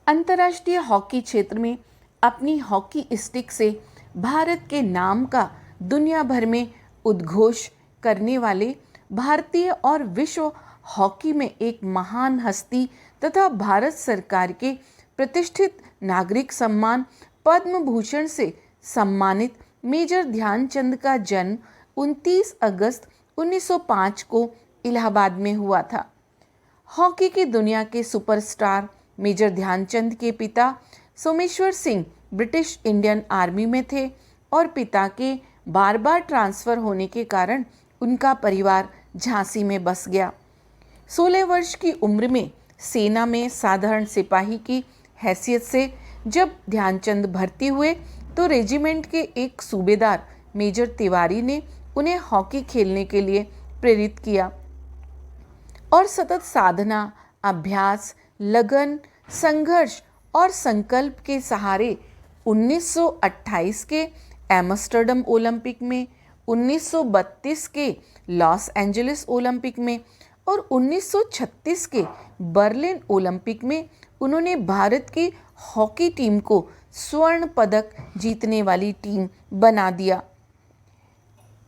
अंतर्राष्ट्रीय हॉकी क्षेत्र में अपनी हॉकी स्टिक से भारत के नाम का दुनिया भर में उद्घोष करने वाले भारतीय और विश्व हॉकी में एक महान हस्ती तथा भारत सरकार के प्रतिष्ठित नागरिक सम्मान पद्म भूषण से सम्मानित मेजर ध्यानचंद का जन्म 29 अगस्त 1905 को इलाहाबाद में हुआ था। हॉकी की दुनिया के सुपरस्टार मेजर ध्यानचंद के पिता Someshwar Singh British Indian army में थे और पिता के बार बार ट्रांसफ़र होने के कारण उनका परिवार झांसी में बस गया। 16 वर्ष की उम्र में सेना में साधारण सिपाही की हैसियत से जब ध्यानचंद भर्ती हुए तो रेजिमेंट के एक सूबेदार मेजर तिवारी ने उन्हें हॉकी खेलने के लिए प्रेरित किया और सतत साधना, अभ्यास, लगन, संघर्ष और संकल्प के सहारे 1928 के एम्स्टर्डम ओलंपिक में, 1932 के लॉस एंजलिस ओलंपिक में और 1936 के बर्लिन ओलंपिक में उन्होंने भारत की हॉकी टीम को स्वर्ण पदक जीतने वाली टीम बना दिया।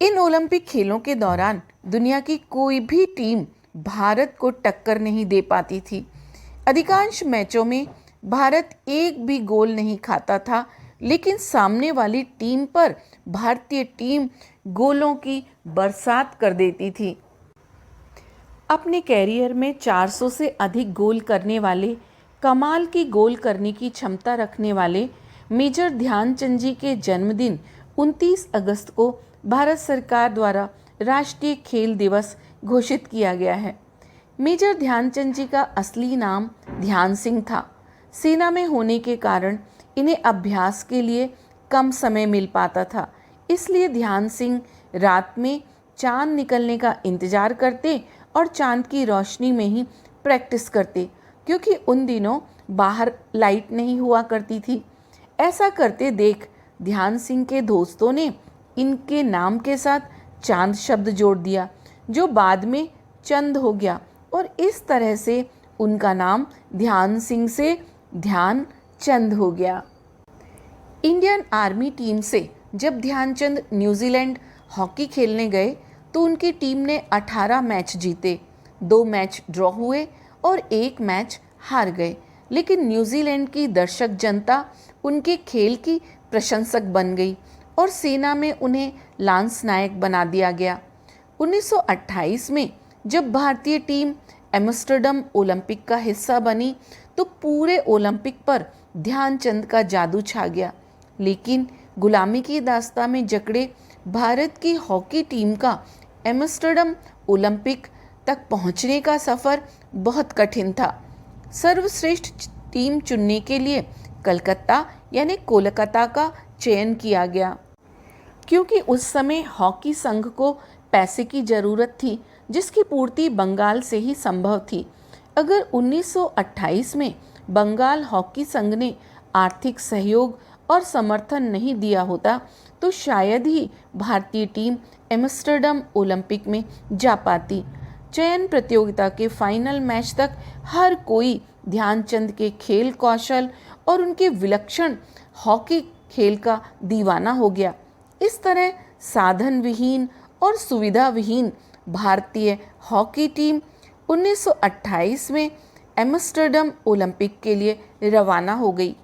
इन ओलंपिक खेलों के दौरान दुनिया की कोई भी टीम भारत को टक्कर नहीं दे पाती थी। अधिकांश मैचों में भारत एक भी गोल नहीं खाता था, लेकिन सामने वाली टीम पर भारतीय टीम गोलों की बरसात कर देती थी। अपने कैरियर में 400 से अधिक गोल करने वाले, कमाल की गोल करने की क्षमता रखने वाले मेजर ध्यानचंद जी के जन्मदिन 29 अगस्त को भारत सरकार द्वारा राष्ट्रीय खेल दिवस घोषित किया गया है। मेजर ध्यानचंद जी का असली नाम ध्यान सिंह था। सेना में होने के कारण इन्हें अभ्यास के लिए कम समय मिल पाता था, इसलिए ध्यान सिंह रात में चांद निकलने का इंतजार करते और चांद की रोशनी में ही प्रैक्टिस करते, क्योंकि उन दिनों बाहर लाइट नहीं हुआ करती थी। ऐसा करते देख ध्यान सिंह के दोस्तों ने इनके नाम के साथ चांद शब्द जोड़ दिया, जो बाद में चंद हो गया और इस तरह से उनका नाम ध्यान सिंह से ध्यान चंद हो गया। इंडियन आर्मी टीम से जब ध्यानचंद न्यूजीलैंड हॉकी खेलने गए तो उनकी टीम ने 18 मैच जीते, 2 मैच ड्रॉ हुए और 1 मैच हार गए, लेकिन न्यूजीलैंड की दर्शक जनता उनके खेल की प्रशंसक बन गई और सेना में उन्हें लांस नायक बना दिया गया। 1928 में जब भारतीय टीम एम्स्टर्डम ओलंपिक का हिस्सा बनी तो पूरे ओलंपिक पर ध्यानचंद का जादू छा गया, लेकिन गुलामी की दास्तां में जकड़े भारत की हॉकी टीम का एम्स्टर्डम ओलंपिक तक पहुंचने का सफ़र बहुत कठिन था। सर्वश्रेष्ठ टीम चुनने के लिए कलकत्ता यानी कोलकाता का चयन किया गया, क्योंकि उस समय हॉकी संघ को पैसे की ज़रूरत थी, जिसकी पूर्ति बंगाल से ही संभव थी। अगर 1928 में बंगाल हॉकी संघ ने आर्थिक सहयोग और समर्थन नहीं दिया होता तो शायद ही भारतीय टीम एम्स्टर्डम ओलंपिक में जा पाती। चयन प्रतियोगिता के फाइनल मैच तक हर कोई ध्यानचंद के खेल कौशल और उनके विलक्षण हॉकी खेल का दीवाना हो गया। इस तरह साधन विहीन और सुविधा विहीन भारतीय हॉकी टीम 1928 में एम्स्टर्डम ओलंपिक के लिए रवाना हो गई।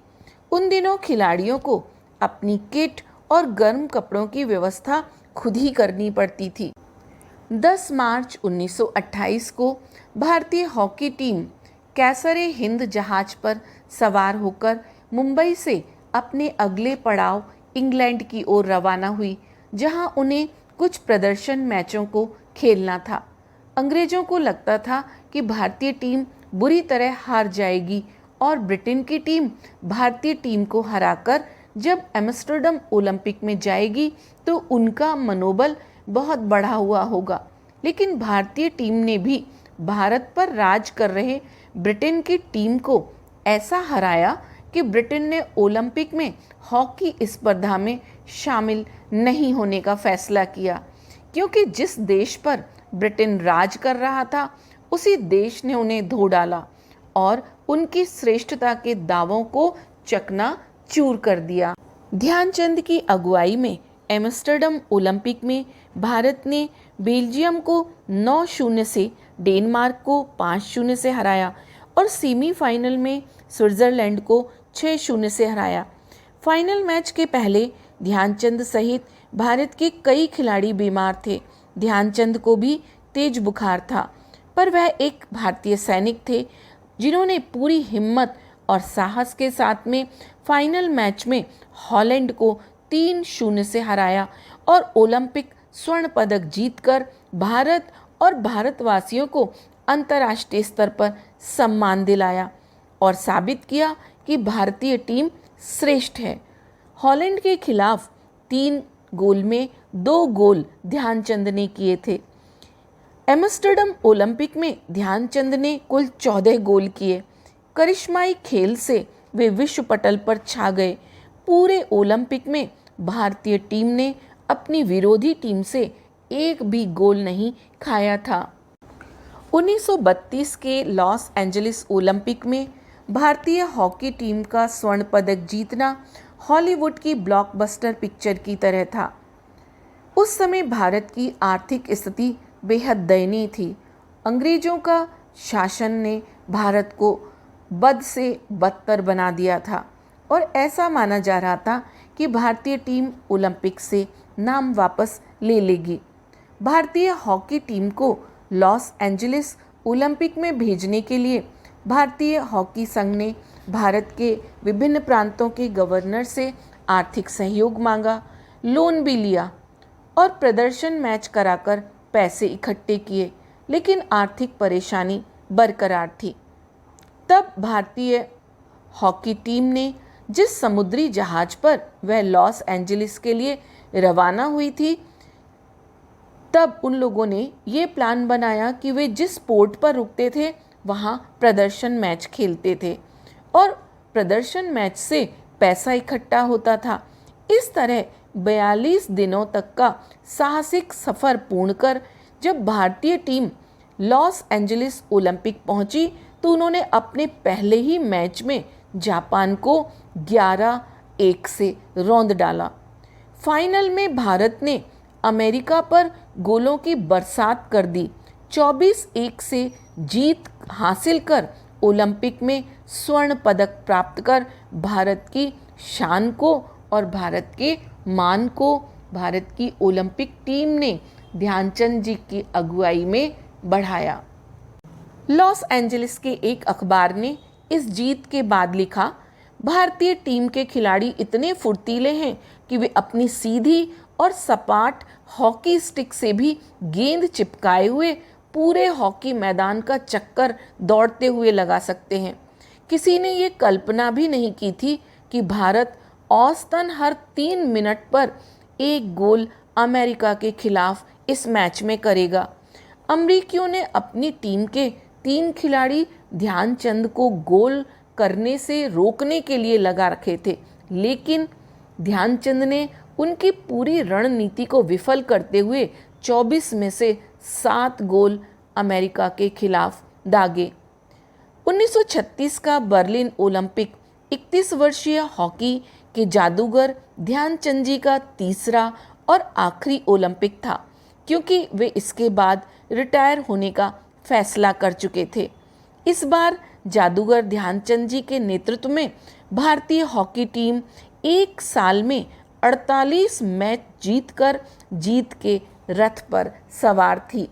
उन दिनों खिलाड़ियों को अपनी किट और गर्म कपड़ों की व्यवस्था खुद ही करनी पड़ती थी। 10 मार्च 1928 को भारतीय हॉकी टीम कैसरे हिंद जहाज पर सवार होकर मुंबई से अपने अगले पड़ाव इंग्लैंड की ओर रवाना हुई, जहां उन्हें कुछ प्रदर्शन मैचों को खेलना था। अंग्रेजों को लगता था कि भारतीय टीम बुरी तरह हार जाएगी और ब्रिटेन की टीम भारतीय टीम को हराकर जब एम्स्टर्डम ओलंपिक में जाएगी तो उनका मनोबल बहुत बढ़ा हुआ होगा। लेकिन भारतीय टीम ने भी भारत पर राज कर रहे ब्रिटेन की टीम को ऐसा हराया कि ब्रिटेन ने ओलंपिक में हॉकी स्पर्धा में शामिल नहीं होने का फैसला किया, क्योंकि जिस देश पर ब्रिटेन राज कर रहा था उसी देश ने उन्हें धो डाला और उनकी श्रेष्ठता के दावों को चकनाचूर कर दिया। ध्यानचंद की अगुवाई में एम्स्टर्डम ओलंपिक में भारत ने बेल्जियम को 9-0 से, डेनमार्क को 5-0 से हराया और सेमीफाइनल में स्विट्जरलैंड को 6-0 से हराया। फाइनल मैच के पहले ध्यानचंद सहित भारत के कई खिलाड़ी बीमार थे। ध्यानचंद को भी तेज बुखार था, पर वह एक भारतीय सैनिक थे जिन्होंने पूरी हिम्मत और साहस के साथ में फाइनल मैच में हॉलैंड को 3-0 से हराया और ओलंपिक स्वर्ण पदक जीतकर भारत और भारतवासियों को अंतर्राष्ट्रीय स्तर पर सम्मान दिलाया और साबित किया कि भारतीय टीम श्रेष्ठ है। हॉलैंड के खिलाफ 3 गोल में 2 गोल ध्यानचंद ने किए थे। एम्स्टर्डम ओलंपिक में ध्यानचंद ने कुल 14 गोल किए। करिश्माई खेल से वे विश्व पटल पर छा गए। पूरे ओलंपिक में भारतीय टीम ने अपनी विरोधी टीम से एक भी गोल नहीं खाया था। 1932 के लॉस एंजलिस ओलंपिक में भारतीय हॉकी टीम का स्वर्ण पदक जीतना हॉलीवुड की ब्लॉकबस्टर पिक्चर की तरह था। उस समय भारत की आर्थिक स्थिति बेहद दयनीय थी। अंग्रेजों का शासन ने भारत को बद से बदतर बना दिया था और ऐसा माना जा रहा था कि भारतीय टीम ओलंपिक से नाम वापस ले लेगी। भारतीय हॉकी टीम को लॉस एंजलिस ओलंपिक में भेजने के लिए भारतीय हॉकी संघ ने भारत के विभिन्न प्रांतों के गवर्नर से आर्थिक सहयोग मांगा, लोन भी लिया और प्रदर्शन मैच कराकर पैसे इकट्ठे किए, लेकिन आर्थिक परेशानी बरकरार थी। तब भारतीय हॉकी टीम ने जिस समुद्री जहाज पर वह लॉस एंजलिस के लिए रवाना हुई थी, तब उन लोगों ने ये प्लान बनाया कि वे जिस पोर्ट पर रुकते थे वहाँ प्रदर्शन मैच खेलते थे और प्रदर्शन मैच से पैसा इकट्ठा होता था। इस तरह 42 दिनों तक का साहसिक सफ़र पूर्ण कर जब भारतीय टीम लॉस एंजलिस ओलंपिक पहुंची तो उन्होंने अपने पहले ही मैच में जापान को 11-1 से रौंद डाला। फाइनल में भारत ने अमेरिका पर गोलों की बरसात कर दी। 24-1 से जीत हासिल कर ओलंपिक में स्वर्ण पदक प्राप्त कर भारत की शान को और भारत के मान को भारत की ओलंपिक टीम ने ध्यानचंद जी की अगुवाई में बढ़ाया। लॉस एंजलिस के एक अखबार ने इस जीत के बाद लिखा, भारतीय टीम के खिलाड़ी इतने फुर्तीले हैं कि वे अपनी सीधी और सपाट हॉकी स्टिक से भी गेंद चिपकाए हुए पूरे हॉकी मैदान का चक्कर दौड़ते हुए लगा सकते हैं। किसी ने ये कल्पना भी नहीं की थी कि भारत औसतन हर 3 मिनट पर 1 गोल अमेरिका के खिलाफ इस मैच में करेगा। अमरीकियों ने अपनी टीम के 3 खिलाड़ी ध्यानचंद को गोल करने से रोकने के लिए लगा रखे थे, लेकिन ध्यानचंद ने उनकी पूरी रणनीति को विफल करते हुए 24 में से 7 गोल अमेरिका के खिलाफ दागे। 1936 का बर्लिन ओलंपिक 31 वर्षीय हॉकी के जादूगर ध्यानचंद जी का तीसरा और आखिरी ओलंपिक था, क्योंकि वे इसके बाद रिटायर होने का फैसला कर चुके थे। इस बार जादूगर ध्यानचंद जी के नेतृत्व में भारतीय हॉकी टीम एक साल में 48 मैच जीतकर जीत के रथ पर सवार थी।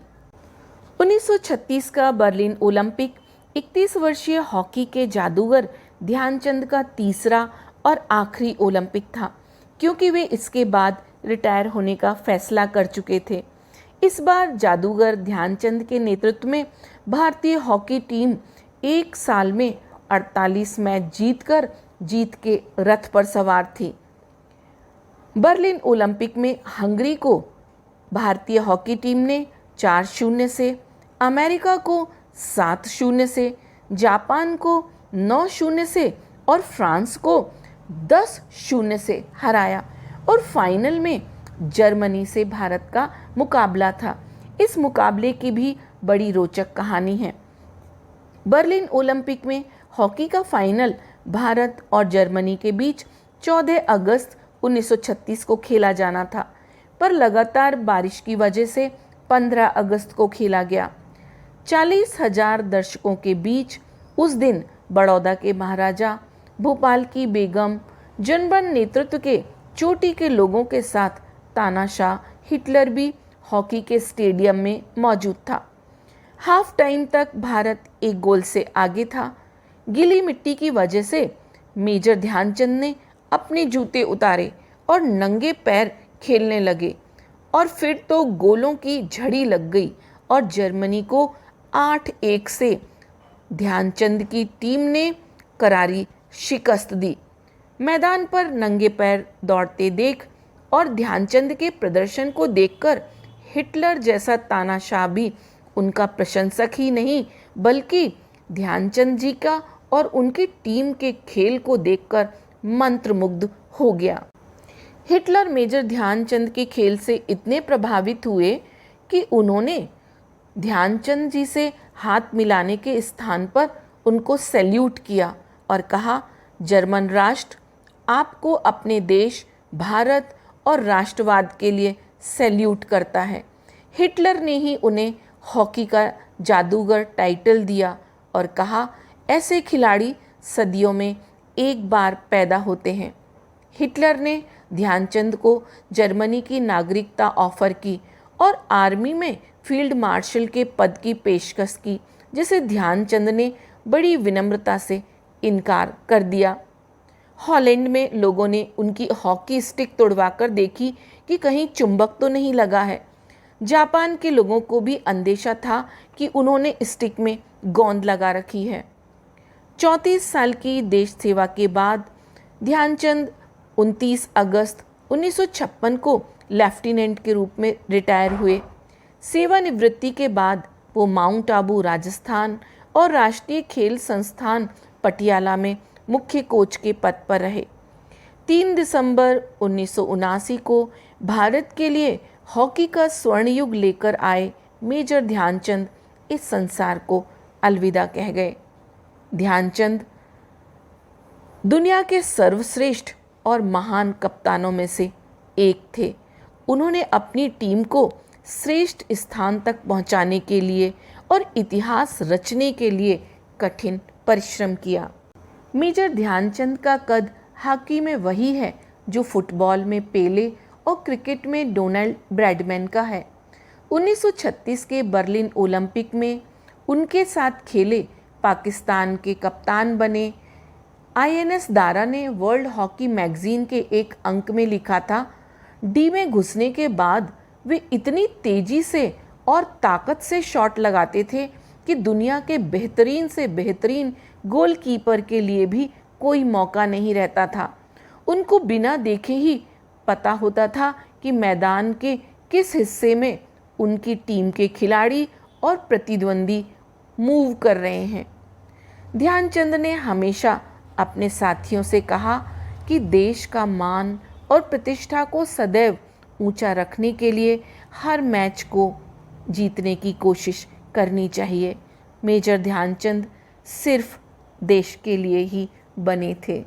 1936 का बर्लिन ओलंपिक 31 वर्षीय हॉकी के जादूगर ध्यानचंद का तीसरा और आखिरी ओलंपिक था, क्योंकि वे इसके बाद रिटायर होने का फैसला कर चुके थे। इस बार जादूगर ध्यानचंद के नेतृत्व में भारतीय हॉकी टीम एक साल में 48 मैच जीतकर जीत के रथ पर सवार थी। बर्लिन ओलंपिक में हंगरी को भारतीय हॉकी टीम ने 4-0 से, अमेरिका को 7-0 से, जापान को 9-0 से और फ्रांस को 10-0 से हराया और फाइनल में जर्मनी से भारत का मुकाबला था। इस मुकाबले की भी बड़ी रोचक कहानी है। बर्लिन ओलंपिक में हॉकी का फाइनल भारत और जर्मनी के बीच 14 अगस्त 1936 को खेला जाना था, पर लगातार बारिश की वजह से 15 अगस्त को खेला गया। 40,000 दर्शकों के बीच उस दिन बड़ौदा के महाराजा, भोपाल की बेगम, जनबल नेतृत्व के चोटी के लोगों के साथ तानाशाह हिटलर भी हॉकी के स्टेडियम में मौजूद था। हाफ टाइम तक भारत 1 गोल से आगे था। गीली मिट्टी की वजह से मेजर ध्यानचंद ने अपने जूते उतारे और नंगे पैर खेलने लगे और फिर तो गोलों की झड़ी लग गई और जर्मनी को 8-1 से ध्यानचंद की टीम ने करारी शिकस्त दी। मैदान पर नंगे पैर दौड़ते देख और ध्यानचंद के प्रदर्शन को देखकर हिटलर जैसा तानाशाह भी उनका प्रशंसक ही नहीं बल्कि ध्यानचंद जी का और उनकी टीम के खेल को देखकर मंत्रमुग्ध हो गया। हिटलर मेजर ध्यानचंद के खेल से इतने प्रभावित हुए कि उन्होंने ध्यानचंद जी से हाथ मिलाने के स्थान पर उनको सैल्यूट किया और कहा, जर्मन राष्ट्र आपको अपने देश भारत और राष्ट्रवाद के लिए सैल्यूट करता है। हिटलर ने ही उन्हें हॉकी का जादूगर टाइटल दिया और कहा, ऐसे खिलाड़ी सदियों में एक बार पैदा होते हैं। हिटलर ने ध्यानचंद को जर्मनी की नागरिकता ऑफर की और आर्मी में फील्ड मार्शल के पद की पेशकश की, जिसे ध्यानचंद ने बड़ी विनम्रता से इनकार कर दिया। हॉलैंड में लोगों ने उनकी हॉकी स्टिक तोड़वाकर देखी कि कहीं चुंबक तो नहीं लगा है। जापान के लोगों को भी अंदेशा था कि उन्होंने स्टिक में गोंद लगा रखी है। 34 साल की देश सेवा के बाद ध्यानचंद 29 अगस्त 1956 को लेफ्टिनेंट के रूप में रिटायर हुए। सेवानिवृत्ति के बाद वो माउंट आबू राजस्थान और राष्ट्रीय खेल संस्थान पटियाला में मुख्य कोच के पद पर रहे। 3 दिसंबर 1979 को भारत के लिए हॉकी का स्वर्ण युग लेकर आए मेजर ध्यानचंद इस संसार को अलविदा कह गए। ध्यानचंद दुनिया के सर्वश्रेष्ठ और महान कप्तानों में से एक थे। उन्होंने अपनी टीम को श्रेष्ठ स्थान तक पहुंचाने के लिए और इतिहास रचने के लिए कठिन परिश्रम किया। मेजर ध्यानचंद का कद हॉकी में वही है जो फुटबॉल में पेले और क्रिकेट में डोनाल्ड ब्रैडमैन का है। 1936 के बर्लिन ओलंपिक में उनके साथ खेले पाकिस्तान के कप्तान बने। आईएनएस दारा ने वर्ल्ड हॉकी मैगजीन के एक अंक में लिखा था, डी में घुसने के बाद वे इतनी तेजी से और ताकत से शॉट लगाते थे कि दुनिया के बेहतरीन से बेहतरीन गोलकीपर के लिए भी कोई मौका नहीं रहता था। उनको बिना देखे ही पता होता था कि मैदान के किस हिस्से में उनकी टीम के खिलाड़ी और प्रतिद्वंदी मूव कर रहे हैं। ध्यानचंद ने हमेशा अपने साथियों से कहा कि देश का मान और प्रतिष्ठा को सदैव ऊंचा रखने के लिए हर मैच को जीतने की कोशिश करनी चाहिए। मेजर ध्यानचंद सिर्फ देश के लिए ही बने थे।